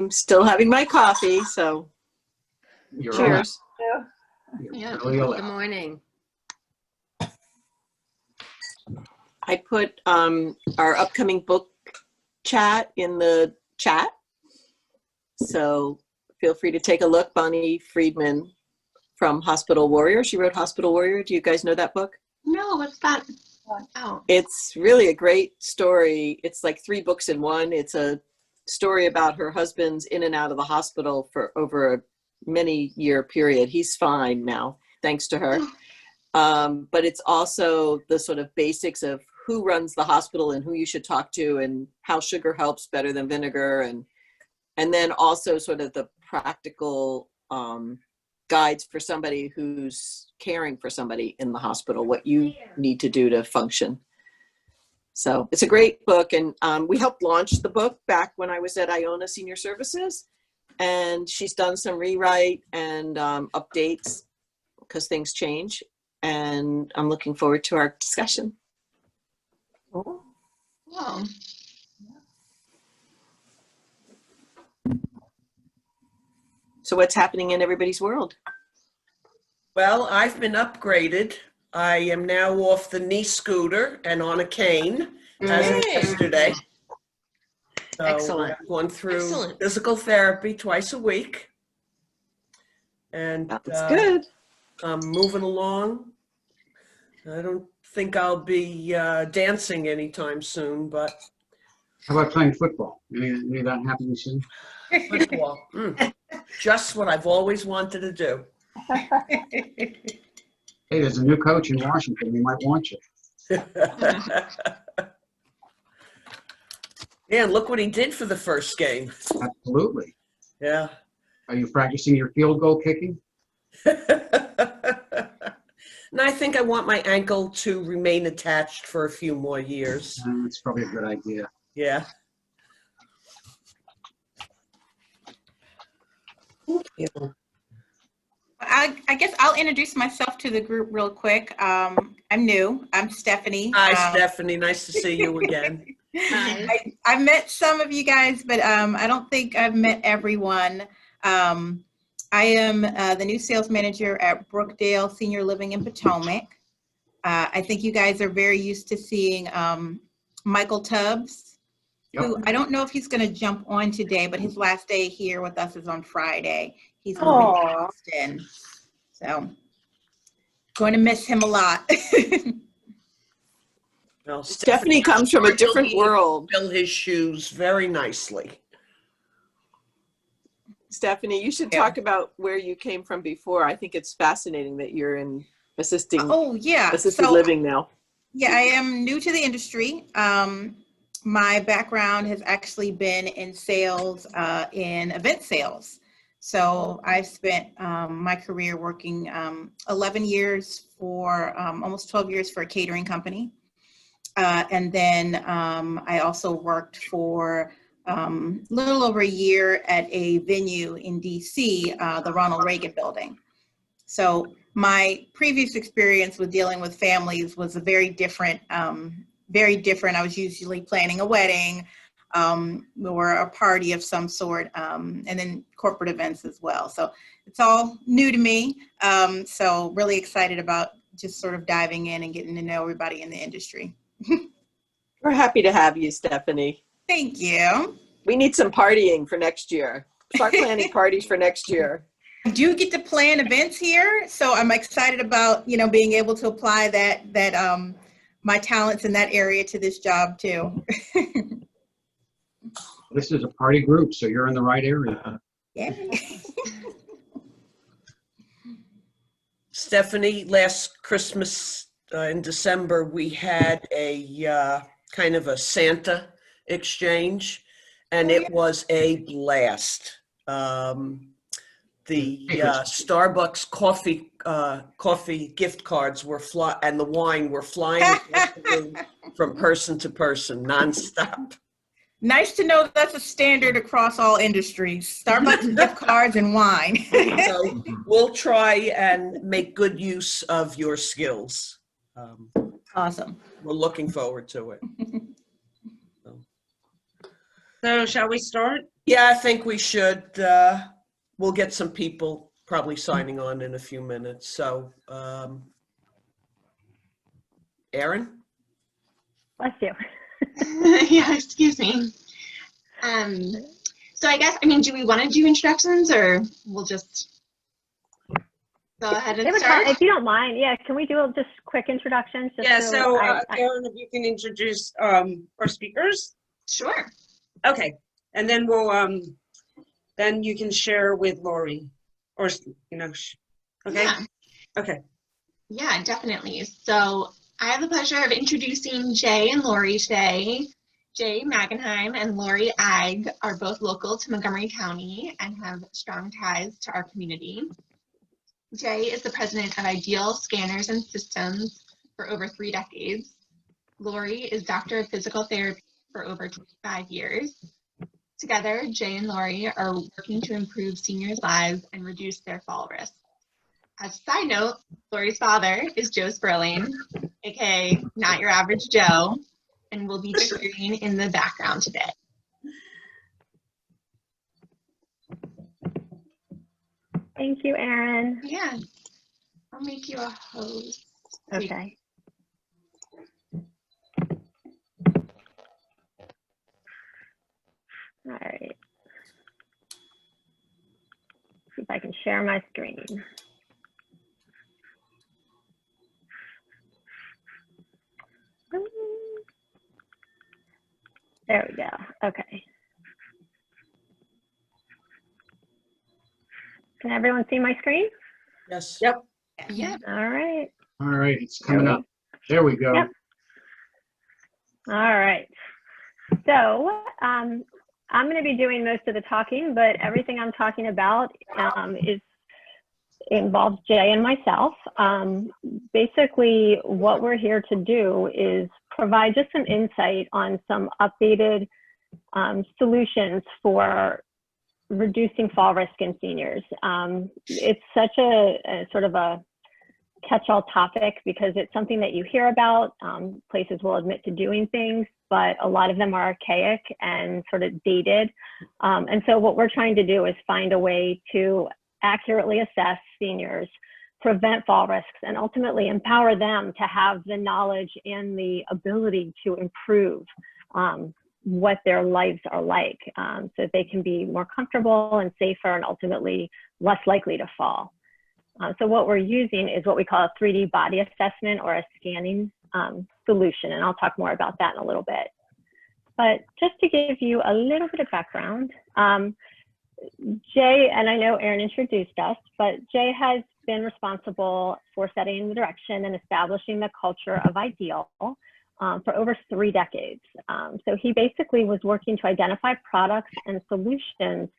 I'm still having my coffee, so You're cheers. Yeah, really good allowed. morning. I put our upcoming book chat in the chat, so feel free to take a look. Bonnie Friedman from Hospital Warrior. She wrote Hospital Warrior. Do you guys know that book? No, what's that? Oh, It's really a great story. It's like 3 books in one. It's a story about her husband's in and out of the hospital for over a many year period. He's fine now, thanks to her. But it's also the sort of basics of who runs the hospital and who you should talk to and how sugar helps better than vinegar. And then also sort of the practical guides for somebody who's caring for somebody in the hospital, what you need to do to function. So it's a great book. And we helped launch the book back when I was at Iona Senior Services. And she's done some rewrite and updates because things change. And I'm looking forward to our discussion. wow. So what's happening in everybody's world? Well, I've been upgraded. I am now off the knee scooter and on a cane as of yesterday. So Excellent. I've gone through Excellent. physical therapy twice a week. And That's good. I'm moving along. I don't think I'll be dancing anytime soon, but How about playing football? Any of that happening soon? football, just what I've always wanted to do. Hey, there's a new coach in Washington. He might want you. Yeah, and look what he did for the first game. Absolutely. Yeah. Are you practicing your field goal kicking? And I think I want my ankle to remain attached for a few more years. That's probably a good idea. Yeah. I guess I'll introduce myself to the group real quick. I'm new. I'm Stephanie. Hi, Stephanie. Nice to see you again. Hi. I met some of you guys, but I don't think I've met everyone. I am the new sales manager at Brookdale Senior Living in Potomac. I think you guys are very used to seeing Michael Tubbs, who I don't know if he's going to jump on today, but his last day here with us is on Friday. He's moving to Austin, so going to miss him a lot. Well, Stephanie comes from a different world. Fill his shoes very nicely. Stephanie, you should talk about where you came from before. I think it's fascinating that you're in assisted living now. Yeah, I am new to the industry. My background has actually been in sales, in event sales. So I spent my career working 11 years for almost 12 years for a catering company. And then I also worked for a little over a year at a venue in DC, the Ronald Reagan building. So my previous experience with dealing with families was a very different. I was usually planning a wedding or a party of some sort, and then corporate events as well. So it's all new to me. So really excited about just sort of diving in and getting to know everybody in the industry. We're happy to have you, Stephanie. Thank you. We need some partying for next year. Start planning parties for next year. I do get to plan events here, so I'm excited about being able to apply that my talents in that area to this job too. This is a party group, so you're in the right area. Yeah. Stephanie, last Christmas in December, we had a kind of a Santa exchange, and it was a blast. The Starbucks coffee gift cards were and the wine were flying across the room from person to person, nonstop. Nice to know that's a standard across all industries. Starbucks gift cards and wine. So we'll try and make good use of your skills. Awesome. We're looking forward to it. So shall we start? Yeah, I think we should. We'll get some people probably signing on in a few minutes. So, Erin? Bless you. Yeah, excuse me. So I guess, I mean, do we want to do introductions or we'll just go ahead and start? If you don't mind, yeah, can we do just quick introductions? Just Yeah, so I- Karen, if you can introduce our speakers. Sure. Okay, and then we'll then you can share with Lori, or okay. Yeah. Okay. Yeah, definitely. So I have the pleasure of introducing Jay and Lori today. Jay Megenhem and Lori Eig are both local to Montgomery County and have strong ties to our community. Jay is the president of Ideal Scanners and Systems for over 3 decades. Lori is Doctor of Physical Therapy for over 25 years. Together, Jay and Lori are working to improve seniors' lives and reduce their fall risk. As a side note, Lori's father is Joe Sperling, aka Not Your Average Joe, and will be cheering in the background today. Thank you, Erin. Yeah, I'll make you a host. Okay. All right. See if I can share my screen. There we go. Okay. Can everyone see my screen? Yes. Yep. Yeah. All right. All right, it's coming up. There we go. Yep. All right. So I'm going to be doing most of the talking, but everything I'm talking about involves Jay and myself. Basically, what we're here to do is provide just some insight on some updated solutions for reducing fall risk in seniors. It's such a sort of a catch-all topic because it's something that you hear about. Places will admit to doing things, but a lot of them are archaic and sort of dated. And so what we're trying to do is find a way to accurately assess seniors, prevent fall risks, and ultimately empower them to have the knowledge and the ability to improve what their lives are like, so that they can be more comfortable and safer and ultimately less likely to fall. So what we're using is what we call a 3D body assessment or a scanning solution, and I'll talk more about that in a little bit. But just to give you a little bit of background, Jay, and I know Erin introduced us, but Jay has been responsible for setting the direction and establishing the culture of Ideal for over 3 decades. So he basically was working to identify products and solutions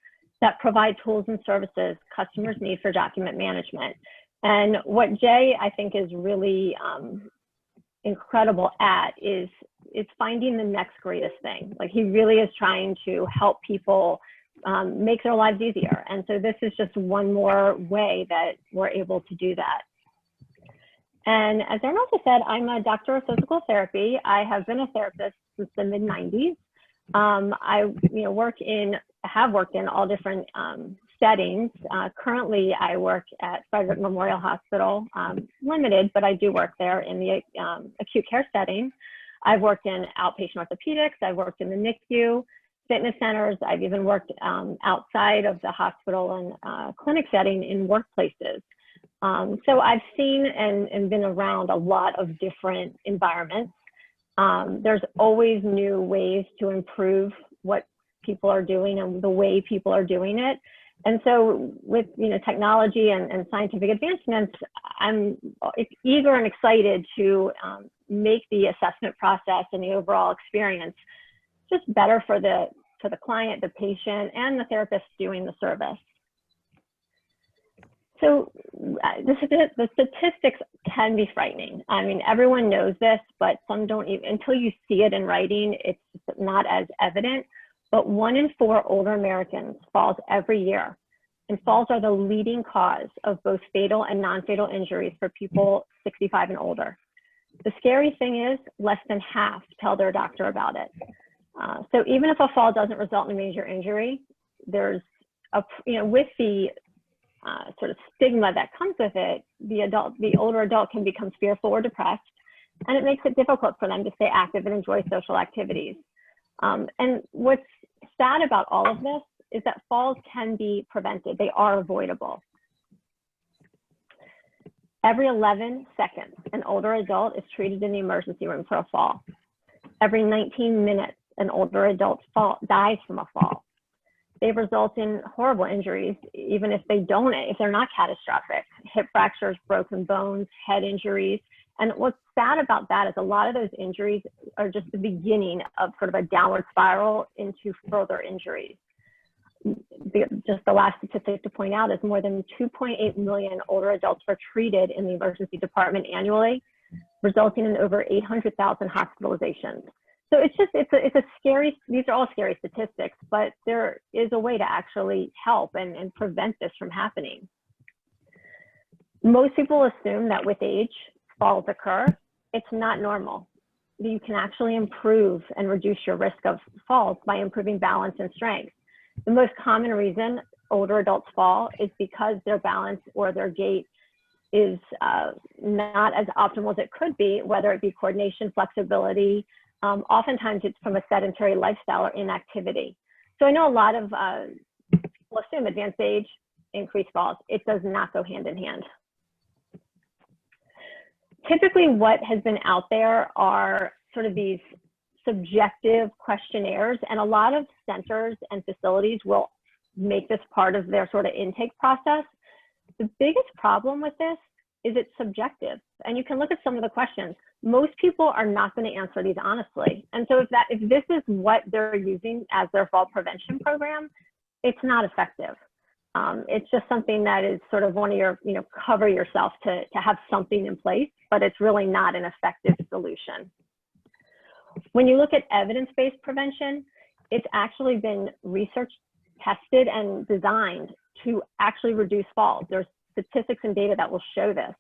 that provide tools and services customers need for document management. And what Jay, I think, is really incredible at is finding the next greatest thing. Like, he really is trying to help people make their lives easier. And so this is just one more way that we're able to do that. And as Erin also said, I'm a doctor of physical therapy. I have been a therapist since the mid-90s. I have worked in all different settings. Currently, I work at Frederick Memorial Hospital, limited, but I do work there in the acute care setting. I've worked in outpatient orthopedics. I've worked in the NICU, fitness centers. I've even worked outside of the hospital and clinic setting in workplaces. So I've seen and been around a lot of different environments. There's always new ways to improve what people are doing and the way people are doing it. And so with technology and scientific advancements, I'm eager and excited to make the assessment process and the overall experience just better for the client, the patient, and the therapist doing the service. So the statistics can be frightening. I mean, everyone knows this, but some don't even, until you see it in writing, it's not as evident. But 1 in 4 older Americans falls every year. And falls are the leading cause of both fatal and non-fatal injuries for people 65 and older. The scary thing is less than half tell their doctor about it. So even if a fall doesn't result in a major injury, there's with the sort of stigma that comes with it, the older adult can become fearful or depressed, and it makes it difficult for them to stay active and enjoy social activities. And what's sad about all of this is that falls can be prevented. They are avoidable. Every 11 seconds, an older adult is treated in the emergency room for a fall. Every 19 minutes, an older adult dies from a fall. They result in horrible injuries, even if they're not catastrophic. Hip fractures, broken bones, head injuries. And what's sad about that is a lot of those injuries are just the beginning of sort of a downward spiral into further injuries. Just the last statistic to point out is more than 2.8 million older adults are treated in the emergency department annually, resulting in over 800,000 hospitalizations. So it's a scary, these are all scary statistics, but there is a way to actually help and prevent this from happening. Most people assume that with age, falls occur. It's not normal. You can actually improve and reduce your risk of falls by improving balance and strength. The most common reason older adults fall is because their balance or their gait is not as optimal as it could be, whether it be coordination, flexibility. Oftentimes it's from a sedentary lifestyle or inactivity. So I know a lot of people assume advanced age, increased falls. It does not go hand in hand. Typically what has been out there are sort of these subjective questionnaires, and a lot of centers and facilities will make this part of their sort of intake process. The biggest problem with this is it's subjective, and you can look at some of the questions. Most people are not going to answer these honestly, and so if this is what they're using as their fall prevention program, it's not effective. It's just something that is sort of one of your, cover yourself to have something in place, but it's really not an effective solution. When you look at evidence-based prevention, it's actually been research tested and designed to actually reduce falls. There's statistics and data that will show this.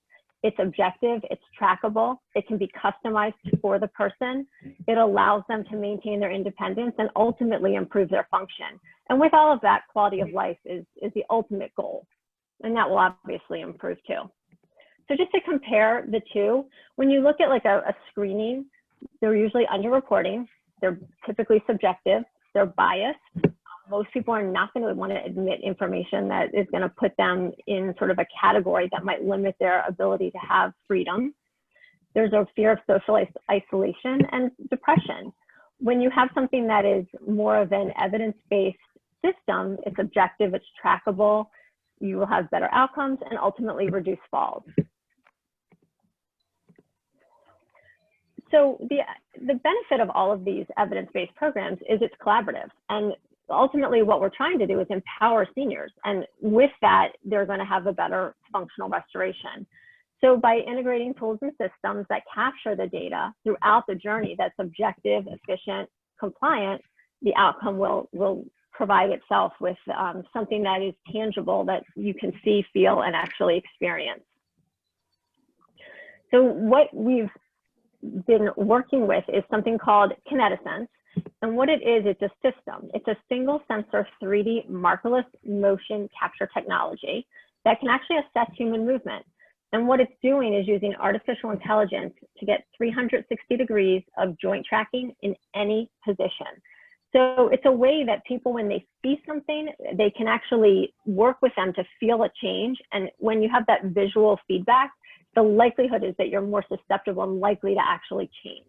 It's objective, it's trackable, it can be customized for the person. It allows them to maintain their independence and ultimately improve their function. And with all of that, quality of life is the ultimate goal. And that will obviously improve too. So just to compare the two, when you look at like a screening, they're usually underreporting, they're typically subjective, they're biased. Most people are not going to want to admit information that is going to put them in sort of a category that might limit their ability to have freedom. There's a fear of social isolation and depression. When you have something that is more of an evidence-based system, it's objective, it's trackable, you will have better outcomes and ultimately reduce falls. So the benefit of all of these evidence-based programs is it's collaborative. And ultimately what we're trying to do is empower seniors. And with that, they're going to have a better functional restoration. So by integrating tools and systems that capture the data throughout the journey that's objective, efficient, compliant, the outcome will provide itself with something that is tangible that you can see, feel, and actually experience. So what we've been working with is something called Kinetisense. And what it is, it's a system. It's a single sensor 3D markerless motion capture technology that can actually assess human movement. And what it's doing is using artificial intelligence to get 360 degrees of joint tracking in any position. So it's a way that people, when they see something, they can actually work with them to feel a change. And when you have that visual feedback, the likelihood is that you're more susceptible and likely to actually change.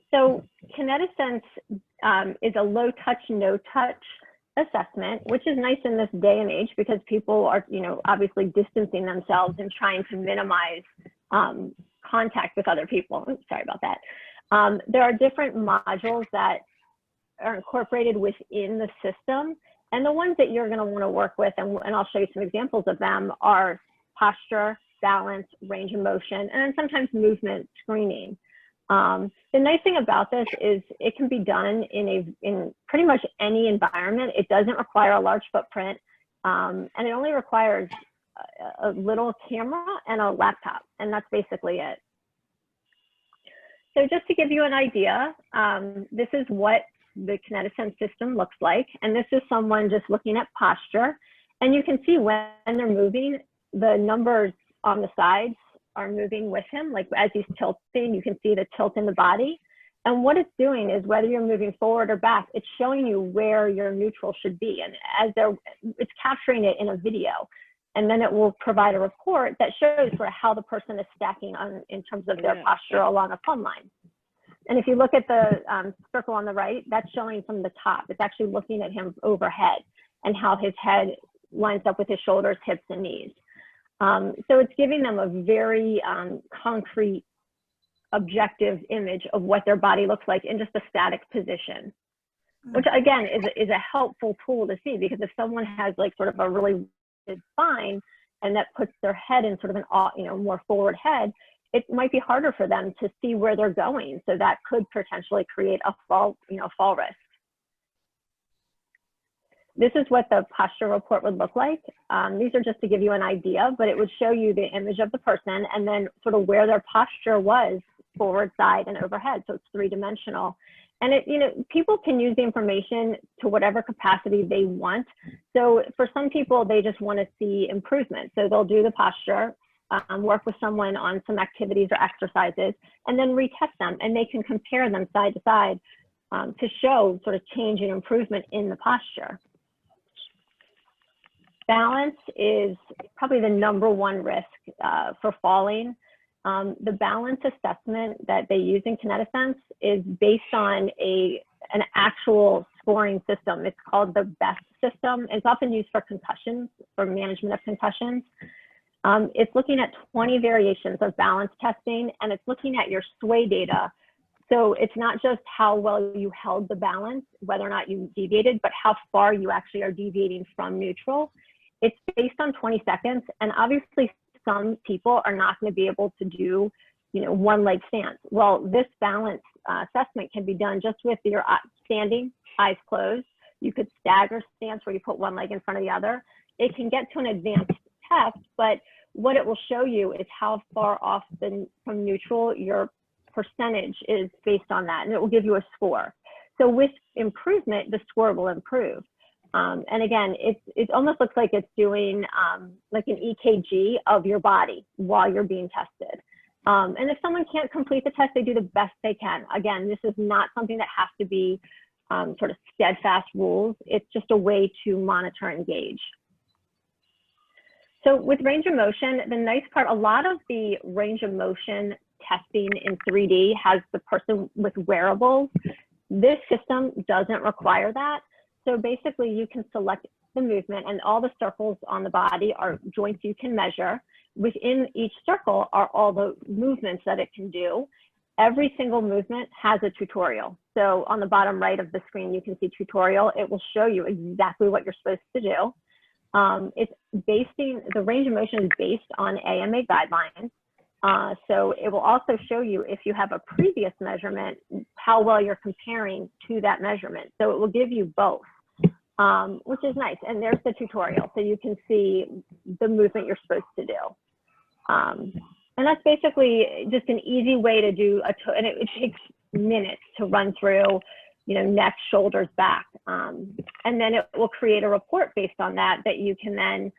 So Kinetisense is a low touch, no touch assessment, which is nice in this day and age because people are, obviously distancing themselves and trying to minimize contact with other people. Oops, sorry about that. There are different modules that are incorporated within the system. And the ones that you're going to want to work with, and I'll show you some examples of them, are posture, balance, range of motion, and then sometimes movement screening. The nice thing about this is it can be done in pretty much any environment. It doesn't require a large footprint, and it only requires a little camera and a laptop, and that's basically it. So just to give you an idea, this is what the Kinetisense system looks like. And this is someone just looking at posture. And you can see when they're moving, the numbers on the sides are moving with him. Like as he's tilting, you can see the tilt in the body. And what it's doing is whether you're moving forward or back, it's showing you where your neutral should be. And it's capturing it in a video. And then it will provide a report that shows sort of how the person is stacking in terms of their posture along a plumb line. And if you look at the circle on the right, that's showing from the top. It's actually looking at him overhead and how his head lines up with his shoulders, hips, and knees. So it's giving them a very concrete, objective image of what their body looks like in just a static position, which again is a helpful tool to see, because if someone has like sort of a really rigid spine and that puts their head in sort of an more forward head, it might be harder for them to see where they're going. So that could potentially create a fall risk. This is what the posture report would look like. These are just to give you an idea, but it would show you the image of the person and then sort of where their posture was forward, side, and overhead. So it's three-dimensional. And people can use the information to whatever capacity they want. So for some people, they just want to see improvement. So they'll do the posture, work with someone on some activities or exercises, and then retest them. And they can compare them side to side to show sort of change and improvement in the posture. Balance is probably the #1 risk for falling. The balance assessment that they use in Kinetisense is based on an actual scoring system. It's called the BEST system. It's often used for concussions, for management of concussions. It's looking at 20 variations of balance testing, and it's looking at your sway data. So it's not just how well you held the balance, whether or not you deviated, but how far you actually are deviating from neutral. It's based on 20 seconds, and obviously some people are not going to be able to do, one leg stance. Well, this balance assessment can be done just with your standing, eyes closed. You could stagger stance where you put one leg in front of the other. It can get to an advanced test, but what it will show you is how far off from neutral your percentage is based on that, and it will give you a score. So with improvement, the score will improve. And again, it almost looks like it's doing like an EKG of your body while you're being tested. And if someone can't complete the test, they do the best they can. Again, this is not something that has to be sort of steadfast rules. It's just a way to monitor and gauge. So with range of motion, the nice part, a lot of the range of motion testing in 3D has the person with wearables. This system doesn't require that. So basically you can select the movement, and all the circles on the body are joints you can measure. Within each circle are all the movements that it can do. Every single movement has a tutorial. So on the bottom right of the screen, you can see tutorial. It will show you exactly what you're supposed to do. The range of motion is based on AMA guidelines. So it will also show you, if you have a previous measurement, how well you're comparing to that measurement. So it will give you both. Which is nice. And there's the tutorial, so you can see the movement you're supposed to do. And that's basically just an easy way to do and it takes minutes to run through, neck, shoulders, back. And then it will create a report based on that you can then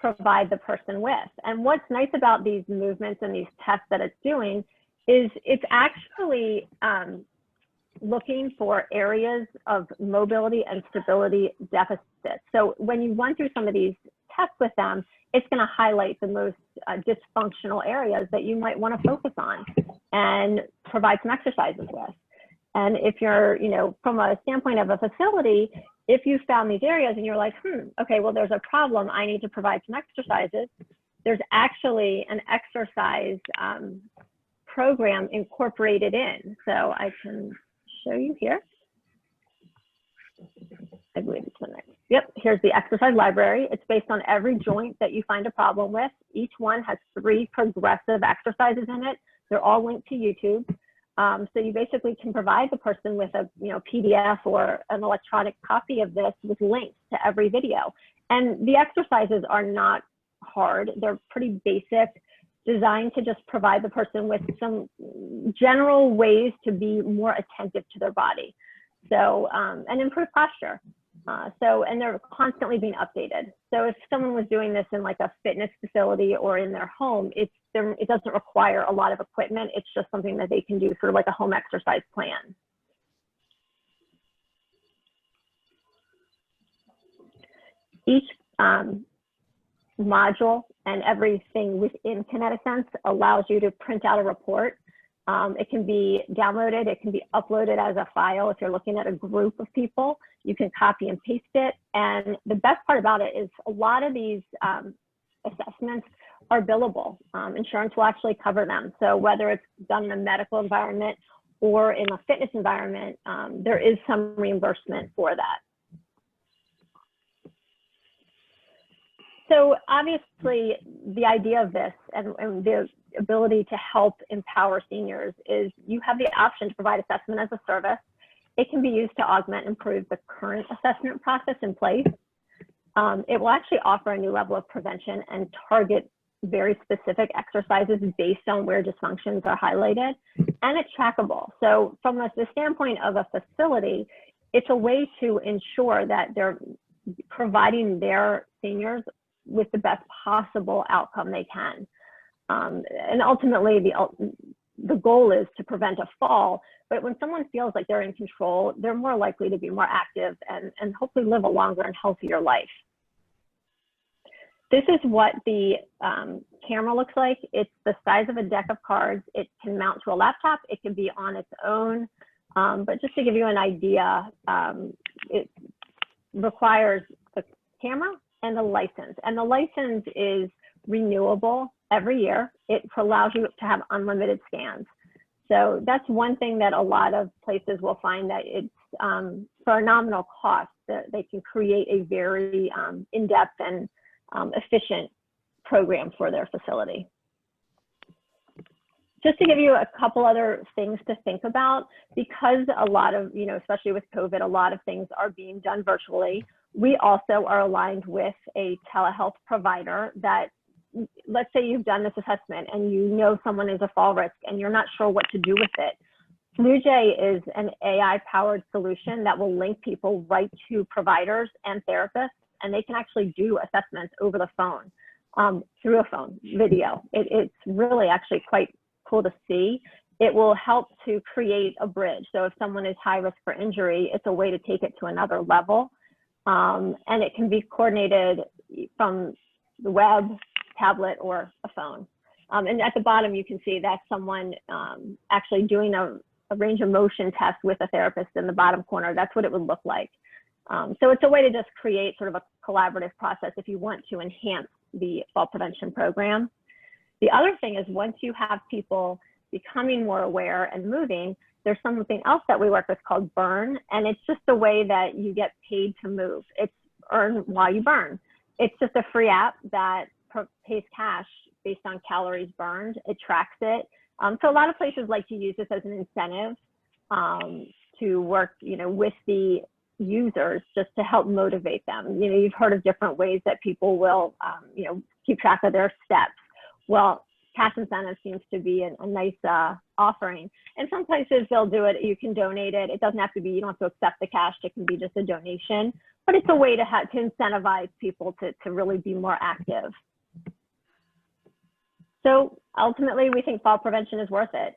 provide the person with. And what's nice about these movements and these tests that it's doing is it's actually looking for areas of mobility and stability deficits. So when you run through some of these tests with them, it's going to highlight the most dysfunctional areas that you might want to focus on and provide some exercises with. And if you're, from a standpoint of a facility, if you found these areas and you're like, okay, well, there's a problem, I need to provide some exercises, there's actually an exercise program incorporated in. So I can show you here. I believe it's the next. Yep, here's the exercise library. It's based on every joint that you find a problem with. Each one has 3 progressive exercises in it. They're all linked to YouTube. So you basically can provide the person with a PDF or an electronic copy of this with links to every video. And the exercises are not hard. They're pretty basic, designed to just provide the person with some general ways to be more attentive to their body. So, and improve posture. And they're constantly being updated. So if someone was doing this in like a fitness facility or in their home, it doesn't require a lot of equipment. It's just something that they can do, sort of like a home exercise plan. Each module and everything within Kinetisense allows you to print out a report. It can be downloaded, it can be uploaded as a file. If you're looking at a group of people, you can copy and paste it. And the best part about it is a lot of these assessments are billable. Insurance will actually cover them. So whether it's done in a medical environment or in a fitness environment, there is some reimbursement for that. So obviously the idea of this and the ability to help empower seniors is you have the option to provide assessment as a service. It can be used to augment and improve the current assessment process in place. It will actually offer a new level of prevention and target very specific exercises based on where dysfunctions are highlighted, and it's trackable. So from the standpoint of a facility, it's a way to ensure that they're providing their seniors with the best possible outcome they can. And ultimately, the goal is to prevent a fall, but when someone feels like they're in control, they're more likely to be more active and hopefully live a longer and healthier life. This is what the camera looks like. It's the size of a deck of cards. It can mount to a laptop. It can be on its own. But just to give you an idea, it requires the camera and the license. And the license is renewable every year. It allows you to have unlimited scans. So that's one thing that a lot of places will find, that it's for a nominal cost that they can create a very in-depth and efficient program for their facility. Just to give you a couple other things to think about, because a lot of, especially with COVID, a lot of things are being done virtually. We also are aligned with a telehealth provider that, let's say you've done this assessment and you know someone is a fall risk and you're not sure what to do with it. BlueJay is an AI-powered solution that will link people right to providers and therapists, and they can actually do assessments over the phone, through a phone video. It's really actually quite cool to see. It will help to create a bridge. So if someone is high risk for injury, it's a way to take it to another level. And it can be coordinated from the web, tablet, or a phone. And at the bottom, you can see that's someone actually doing a range of motion test with a therapist in the bottom corner. That's what it would look like. So it's a way to just create sort of a collaborative process if you want to enhance the fall prevention program. The other thing is, once you have people becoming more aware and moving, there's something else that we work with called Burn, and it's just a way that you get paid to move. It's earn while you burn. It's just a free app that pays cash based on calories burned. It tracks it. So a lot of places like to use this as an incentive to work, with the users, just to help motivate them. You've heard of different ways that people will, keep track of their steps. Well, cash incentive seems to be a nice offering. And some places they'll do it, you can donate it. It doesn't have to be, you don't have to accept the cash, it can be just a donation, but it's a way to incentivize people to really be more active. So ultimately, we think fall prevention is worth it.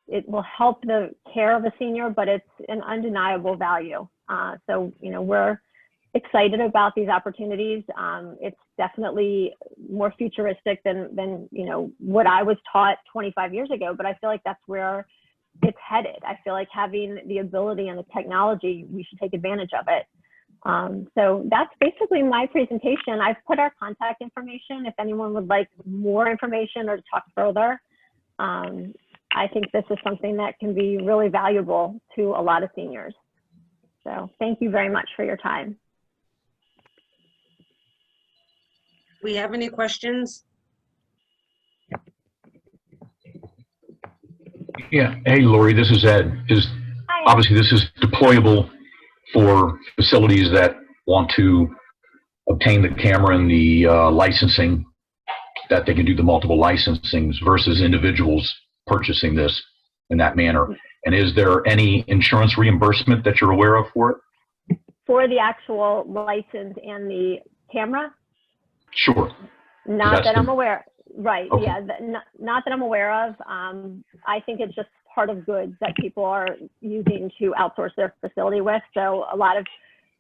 It will help the care of a senior, but it's an undeniable value. So, we're excited about these opportunities. It's definitely more futuristic than what I was taught 25 years ago, but I feel like that's where it's headed. I feel like having the ability and the technology, we should take advantage of it. So that's basically my presentation. I've put our contact information if anyone would like more information or to talk further. I think this is something that can be really valuable to a lot of seniors. So thank you very much for your time. We have any questions? Yeah. Hey, Lori, this is Ed. Hi. Obviously this is deployable for facilities that want to obtain the camera and the licensing. that they can do the multiple licensings versus individuals purchasing this in that manner? And is there any insurance reimbursement that you're aware of for it? For the actual license and the camera? Sure. Not that I'm aware. Right. Okay. Yeah. Not that I'm aware of. I think it's just part of goods that people are using to outsource their facility with. So a lot of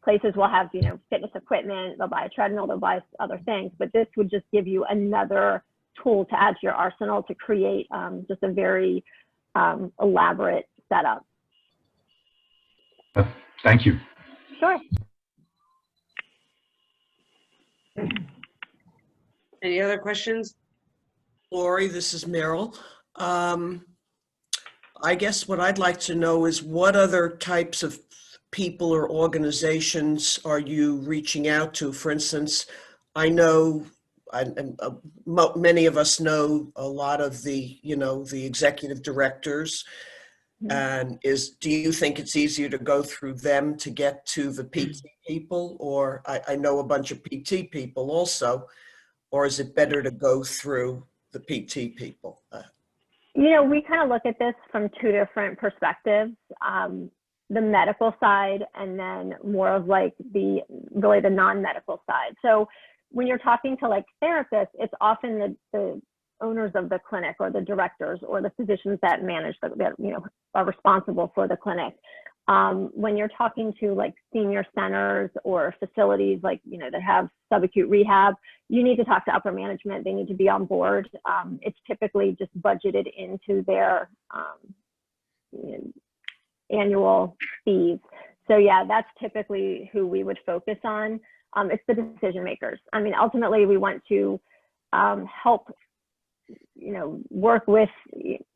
places will have, fitness equipment. They'll buy a treadmill. They'll buy other things. But this would just give you another tool to add to your arsenal to create just a very elaborate setup. Thank you. Sure. Any other questions? Lori, this is Meryl. I guess what I'd like to know is what other types of people or organizations are you reaching out to? For instance, I know many of us know a lot of the, the executive directors. And do you think it's easier to go through them to get to the PT people? Or I know a bunch of PT people also, or is it better to go through the PT people? We kind of look at this from two different perspectives, the medical side and then more of like the non-medical side. So when you're talking to like therapists, it's often the owners of the clinic or the directors or the physicians that manage that are responsible for the clinic. When you're talking to like senior centers or facilities like that have subacute rehab, you need to talk to upper management. They need to be on board. It's typically just budgeted into their annual fees. So yeah, that's typically who we would focus on. It's the decision makers. I mean, ultimately we want to help work with,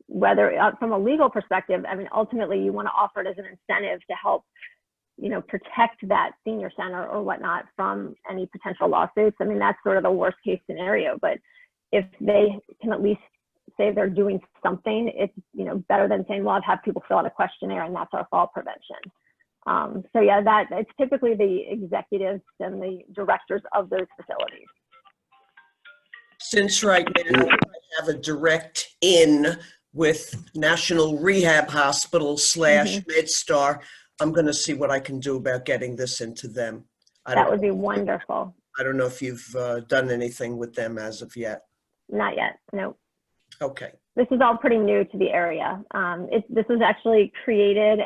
whether from a legal perspective, I mean, ultimately you want to offer it as an incentive to help, protect that senior center or whatnot from any potential lawsuits. I mean, that's sort of the worst case scenario, but if they can at least say they're doing something, it's, better than saying, well, I've had people fill out a questionnaire and that's our fall prevention. So yeah, it's typically the executives and the directors of those facilities. Since right now I have a direct in with National Rehab Hospital / MedStar, I'm going to see what I can do about getting this into them. That would be wonderful. I don't know if you've done anything with them as of yet. Not yet, no. Okay. This is all pretty new to the area. This was actually created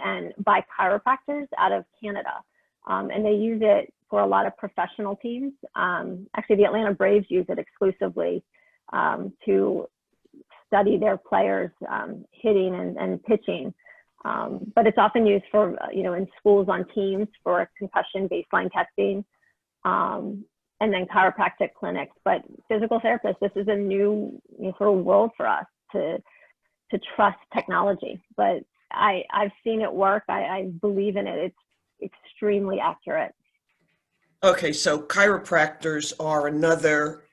by chiropractors out of Canada, and they use it for a lot of professional teams. Actually, the Atlanta Braves use it exclusively to study their players hitting and pitching. But it's often used for, in schools on teams for concussion baseline testing, and then chiropractic clinics. But physical therapists, this is a new sort of world for us to trust technology. But I've seen it work. I believe in it. It's extremely accurate. Okay, so chiropractors are another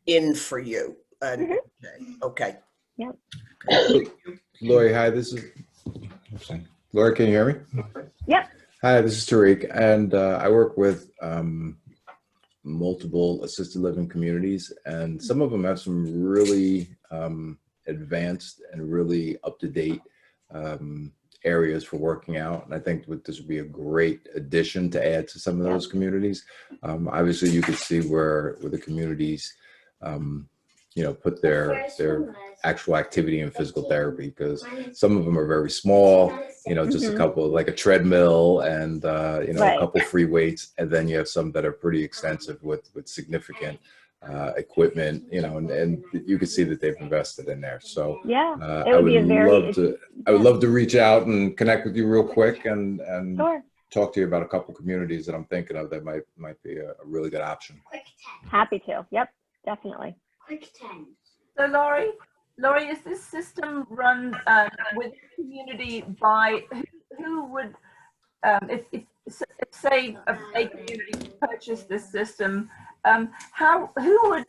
in for you. Okay. Yep. Lori, hi, Lori, can you hear me? Yep. Hi, this is Tariq, and I work with multiple assisted living communities, and some of them have some really advanced and really up-to-date areas for working out. And I think this would be a great addition to add to some of those communities. Obviously, you could see where the communities, put their actual activity in physical therapy, because some of them are very small, just a couple, like a treadmill and, a couple free weights. And then you have some that are pretty extensive with significant equipment, and you can see that they've invested in there. So yeah, I would love to reach out and connect with you real quick and sure. Talk to you about a couple communities that I'm thinking of that might be a really good option. Happy to. Yep, definitely. Quick 10. So Lori, is this system run with the community by who would, if say a community purchased this system, who would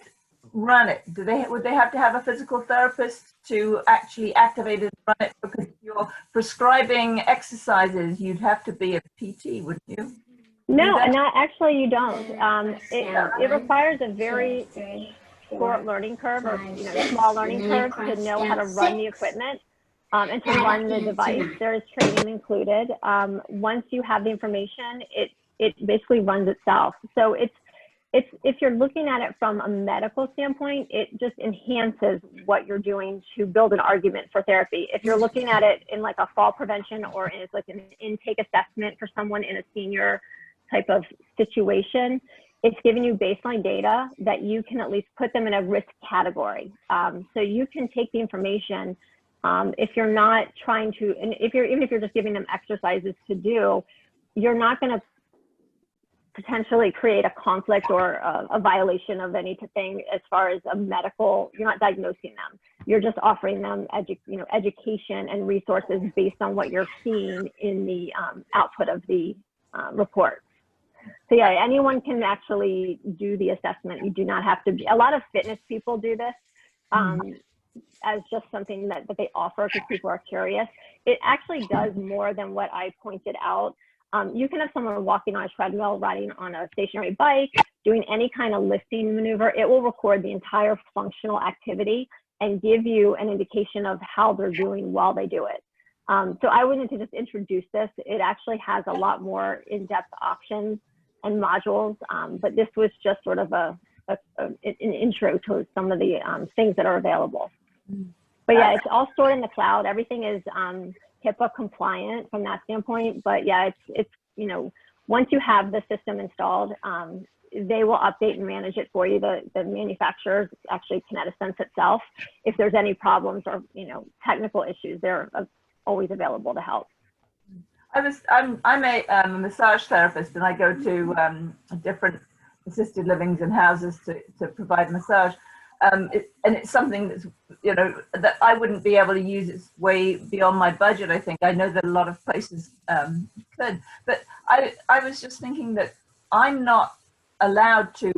run it? Would they have to have a physical therapist to actually activate it and run it? Because if you're prescribing exercises, you'd have to be a PT, wouldn't you? No, actually you don't. It requires a very short learning curve or small learning curve to know how to run the equipment and to run the device. There is training included. Once you have the information, it basically runs itself. So it's if you're looking at it from a medical standpoint, it just enhances what you're doing to build an argument for therapy. If you're looking at it in like a fall prevention or as like an intake assessment for someone in a senior type of situation, it's giving you baseline data that you can at least put them in a risk category. So you can take the information if you're not trying to, and even if you're just giving them exercises to do, you're not going to potentially create a conflict or a violation of anything as far as a medical. You're not diagnosing them. You're just offering them education and resources based on what you're seeing in the output of the report. So yeah, anyone can actually do the assessment. You do not have to be. A lot of fitness people do this as just something that they offer because people are curious. It actually does more than what I pointed out. You can have someone walking on a treadmill, riding on a stationary bike, doing any kind of lifting maneuver. It will record the entire functional activity and give you an indication of how they're doing while they do it. So I wanted to just introduce this. It actually has a lot more in-depth options and modules, but this was just sort of an intro to some of the things that are available. But yeah, it's all stored in the cloud. Everything is HIPAA compliant from that standpoint. But yeah, it's once you have the system installed, they will update and manage it for you. The manufacturer, actually Kinetisense itself, if there's any problems or technical issues, they're always available to help. I'm a massage therapist, and I go to different assisted livings and houses to provide massage. And it's something that's, that I wouldn't be able to use. It's way beyond my budget, I think. I know that a lot of places could, but I was just thinking that I'm not allowed to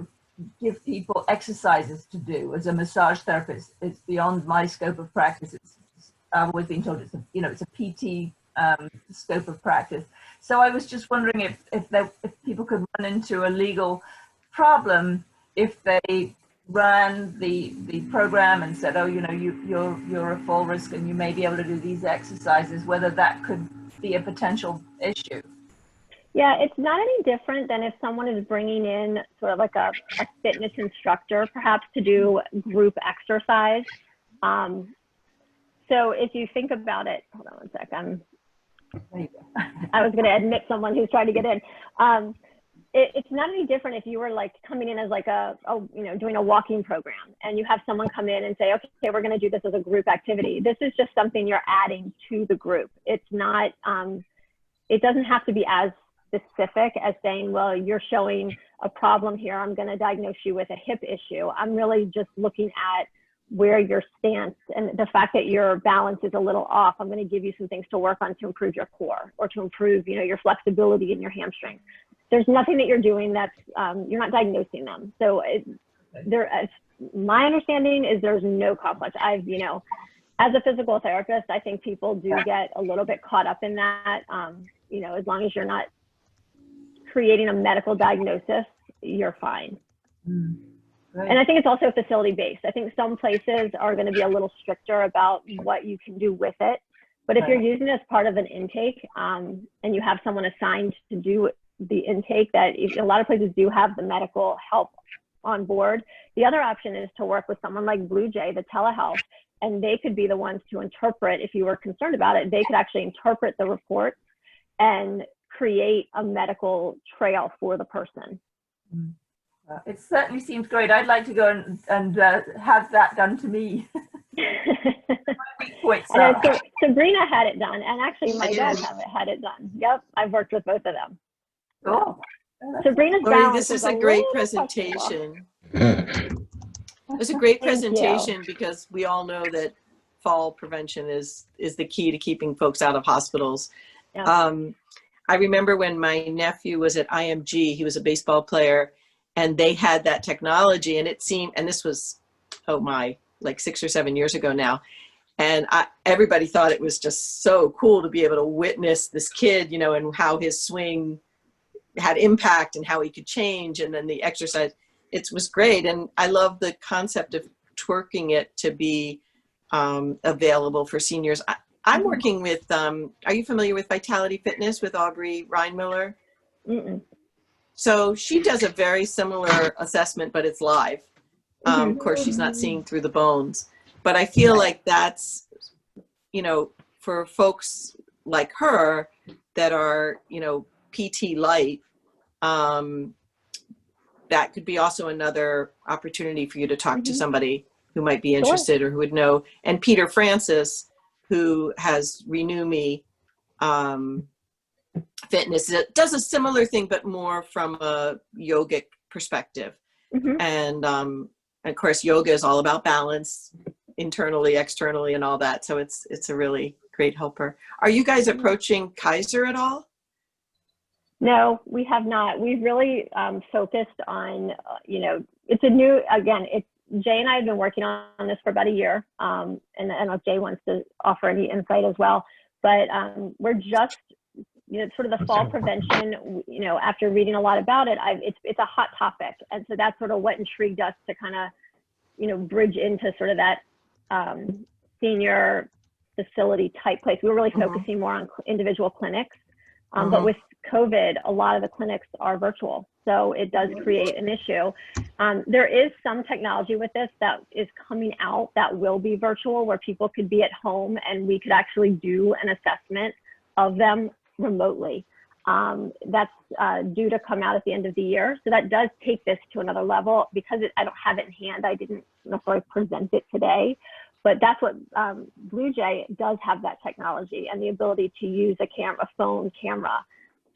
give people exercises to do as a massage therapist. It's beyond my scope of practice. I've always been told it's a PT scope of practice. So I was just wondering if people could run into a legal problem if they ran the program and said, oh, you're a full risk and you may be able to do these exercises, whether that could be a potential issue. Yeah, it's not any different than if someone is bringing in sort of like a fitness instructor, perhaps to do group exercise. So if you think about it, hold on one sec. I was going to admit someone who's trying to get in. It's not any different if you were like coming in as like doing a walking program and you have someone come in and say, okay, we're going to do this as a group activity. This is just something you're adding to the group. It's not, it doesn't have to be as specific as saying, well, you're showing a problem here. I'm going to diagnose you with a hip issue. I'm really just looking at where your stance and the fact that your balance is a little off. I'm going to give you some things to work on to improve your core or to improve, your flexibility in your hamstring. There's nothing that you're doing that's, you're not diagnosing them. So my understanding is there's no conflict. As a physical therapist, I think people do get a little bit caught up in that. As long as you're not creating a medical diagnosis, you're fine. Right. And I think it's also facility-based. I think some places are going to be a little stricter about what you can do with it. But if you're using it as part of an intake and you have someone assigned to do the intake, that a lot of places do have the medical help on board. The other option is to work with someone like Blue Jay, the telehealth, and they could be the ones to interpret. If you were concerned about it, they could actually interpret the report and create a medical trail for the person. It certainly seems great. I'd like to go and have that done to me. Sabrina had it done, and actually my dad had it done. Yep, I've worked with both of them. Cool. Sabrina's Lori, this is a great presentation. It was a great presentation because we all know that fall prevention is the key to keeping folks out of hospitals. Yeah. I remember when my nephew was at IMG, he was a baseball player, and they had that technology, and it seemed, and this was, like 6 or 7 years ago now. And everybody thought it was just so cool to be able to witness this kid, and how his swing had impact and how he could change, and then the exercise. it was great. And I love the concept of twerking it to be available for seniors. I'm working with, are you familiar with Vitality Fitness with Aubrey Reinmiller? Mm-mm. So she does a very similar assessment, but it's live. Of course, she's not seeing through the bones, but I feel like that's, you know, for folks like her that are, you know, PT light, that could be also another opportunity for you to talk to somebody who might be interested or who would know. And Peter Francis, who has Renew Me Fitness, it does a similar thing, but more from a yogic perspective. And of course, yoga is all about balance, internally, externally, and all that. So it's a really great helper. Are you guys approaching Kaiser at all? No, we have not. We've really focused on, you know, it's a new, again, it's Jay and I have been working on this for about a year. And I don't know if Jay wants to offer any insight as well, but we're just, you know, sort of the fall prevention, you know, after reading a lot about it, it's a hot topic. And so that's sort of what intrigued us to kind of, you know, bridge into sort of that senior facility type place. We were really focusing more on individual clinics. But with COVID, a lot of the clinics are virtual. So it does create an issue. There is some technology with this that is coming out that will be virtual, where people could be at home and we could actually do an assessment of them remotely. That's due to come out at the end of the year. So that does take this to another level. Because I don't have it in hand, I didn't necessarily present it today. But that's what Blue Jay does have, that technology and the ability to use a phone camera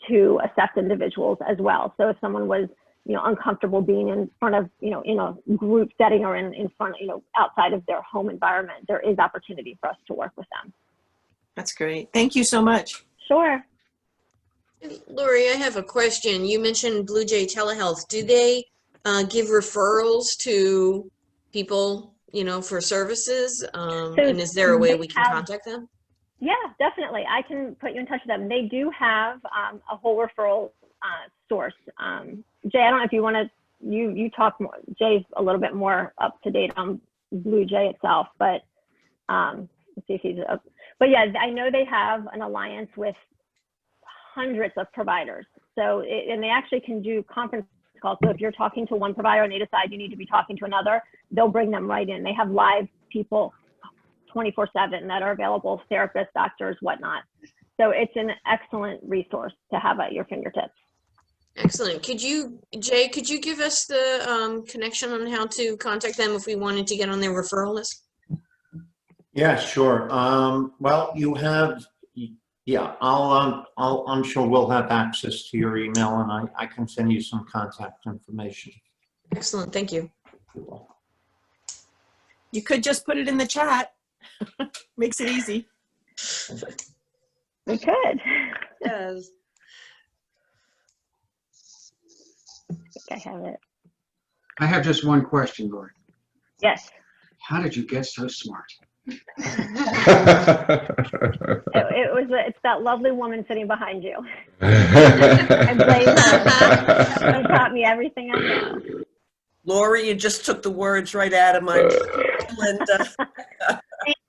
to assess individuals as well. So if someone was, you know, uncomfortable being in front of, you know, in a group setting or in front, you know, outside of their home environment, there is opportunity for us to work with them. That's great. Thank you so much. Sure. Lori, I have a question. You mentioned Blue Jay Telehealth. Do they give referrals to people, you know, for services? And is there a way we can contact them? Yeah, definitely. I can put you in touch with them. They do have a whole referral source. Jay, I don't know if you want to, you talk more. Jay's a little bit more up to date on Blue Jay itself, but let's see if he's up. But yeah, I know they have an alliance with hundreds of providers. So, and they actually can do conference calls. So if you're talking to one provider and they decide you need to be talking to another, they'll bring them right in. They have live people 24/7 that are available, therapists, doctors, whatnot. So it's an excellent resource to have at your fingertips. Excellent. Jay, could you give us the connection on how to contact them if we wanted to get on their referral list? Yeah, sure. Well, you have, yeah, I'm sure we'll have access to your email, and I can send you some contact information. Excellent. Thank you. You could just put it in the chat. Makes it easy. We could. Yes. I think I have it. I have just one question, Lori. Yes. How did you get so smart? It's that lovely woman sitting behind you. I blame her. She taught me everything I know. Lori, you just took the words right out of my mouth, Linda.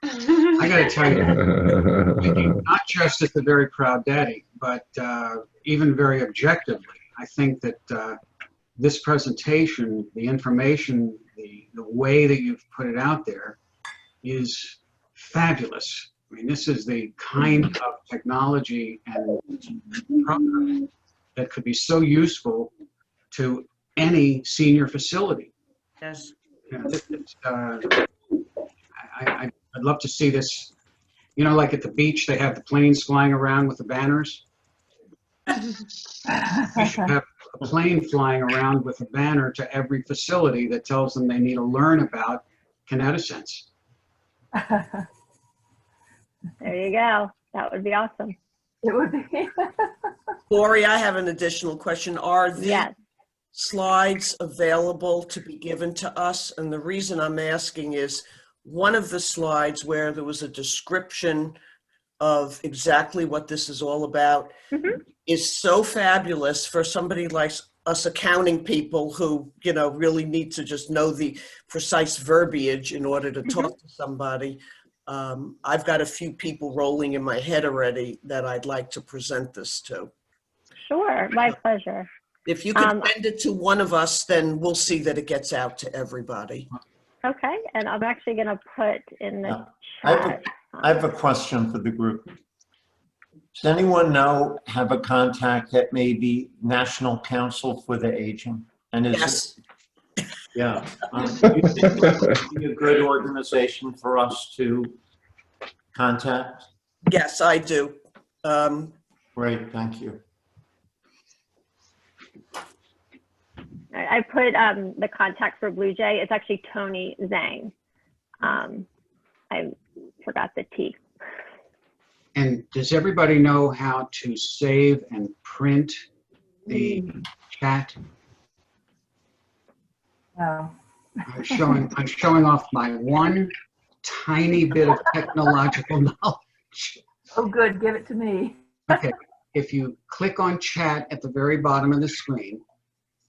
I got to tell you, not just as a very proud daddy, but even very objectively, I think that this presentation, the information, the way that you've put it out there is fabulous. I mean, this is the kind of technology and program that could be so useful to any senior facility. Yes. You know, I'd love to see this, you know, like at the beach, they have the planes flying around with the banners. We should have a plane flying around with a banner to every facility that tells them they need to learn about Kinetisense. There you go. That would be awesome. It would be. Lori, I have an additional question. Are the Yes. slides available to be given to us? And the reason I'm asking is one of the slides where there was a description of exactly what this is all about is so fabulous for somebody like us accounting people who, you know, really need to just know the precise verbiage in order to talk to somebody. I've got a few people rolling in my head already that I'd like to present this to. Sure, my pleasure. If you could send it to one of us, then we'll see that it gets out to everybody. Okay, and I'm actually going to put in the I chat. have a question for the group. Does anyone have a contact at maybe National Council for the Aging? And is Yes. Yeah. Do you think it would be a good organization for us to contact? Yes, I do. Great, thank you. I put the contact for Blue Jay. It's actually Tony Zhang. I forgot the T. And does everybody know how to save and print the chat? No. I'm showing off my one tiny bit of technological knowledge. Oh, good. Give it to me. Okay, if you click on chat at the very bottom of the screen,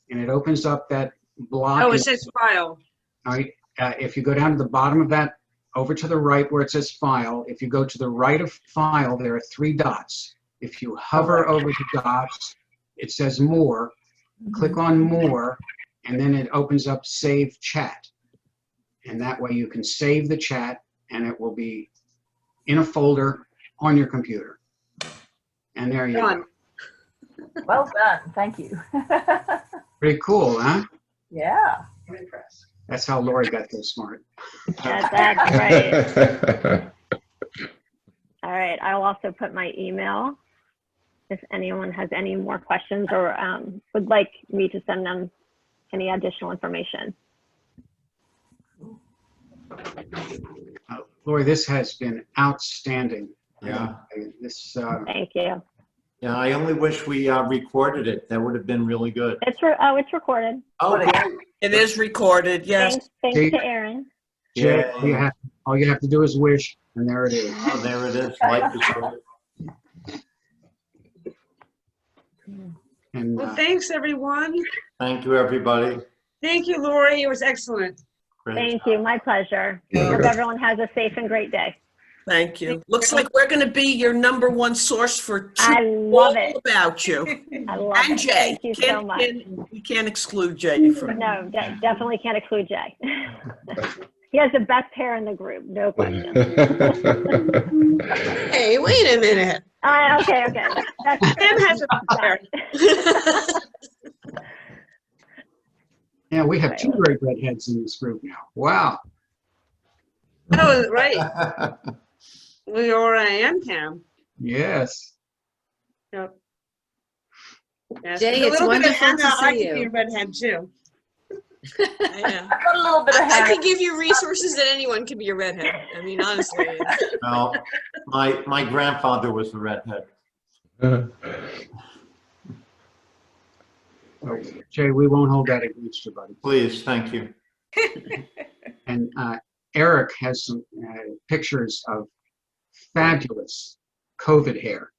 and it opens up that block. Oh, it says file. All right, if you go down to the bottom of that, over to the right where it says file, if you go to the right of file, there are 3 dots. If you hover over the dots, it says more. Click on more, and then it opens up save chat. And that way you can save the chat, and it will be in a folder on your computer. And there you go. Well done. Thank you. Pretty cool, huh? Yeah. I'm impressed. That's how Lori got so smart. That's right. All right, I'll also put my email if anyone has any more questions or would like me to send them any additional information. Lori, this has been outstanding. Yeah. Thank you. Yeah, I only wish we recorded it. That would have been really good. It's recorded. Oh, great. It is recorded, yes. Thanks to Aaron. Jay, all you have to do is wish, and there it is. Oh, there it is. Life is good. And, Well, thanks, everyone. Thank you, everybody. Thank you, Lori. It was excellent. Great. Thank you. My pleasure. Hope everyone has a safe and great day. Thank you. Looks like we're going to be your #1 source for I love it. about you. I love And it. Jay. Thank you so much. We can't exclude Jay from No, definitely can't exclude Jay. He has the best hair in the group, no question. Hey, wait a minute. Okay. Tim has a hair. yeah, we have 2 great redheads in this group now. Wow. Oh, right. Laura and Pam. Yes. Yep. Yes. Jay, With a it's little bit of wonderful Hannah, to I see could be you. a redhead too. Yeah. I've got a little bit of I hair. could give you resources that anyone could be a redhead. I mean, honestly. Well, my grandfather was a redhead. Okay. Jay, we won't hold that against you, buddy. Please, thank you. And Eric has some pictures of fabulous COVID hair.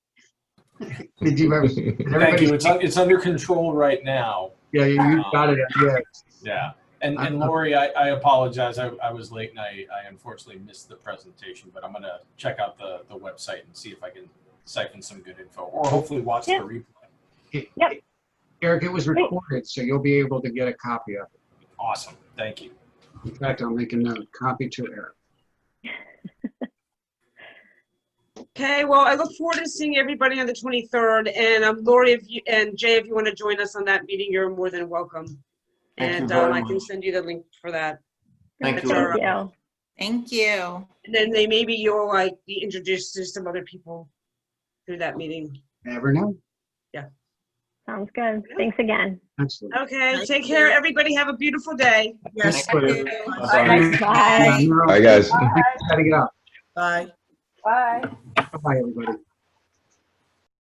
Did you ever? Thank you. It's under control right now. Yeah, you got it. Yeah. Yeah. And Lori, I apologize. I was late and I unfortunately missed the presentation, but I'm going to check out the website and see if I can siphon some good info or hopefully watch the replay. Yep. Eric, it was recorded, so you'll be able to get a copy of it. Awesome. Thank you. In fact, I'll make a note. Copy to Eric. Okay, well, I look forward to seeing everybody on the 23rd. And Lori, and Jay, if you want to join us on that meeting, you're more than welcome. Thank you And very I can much. send you the link for that. Thank you. Thank you. Thank you. And then maybe you'll be introduced to some other people through that meeting. Never know. Yeah. Sounds good. Thanks again. Excellent. Okay, take care, everybody. Have a beautiful day. Yes. Bye. Bye. Bye, guys. Gotta get up. Bye. Bye. Bye, everybody.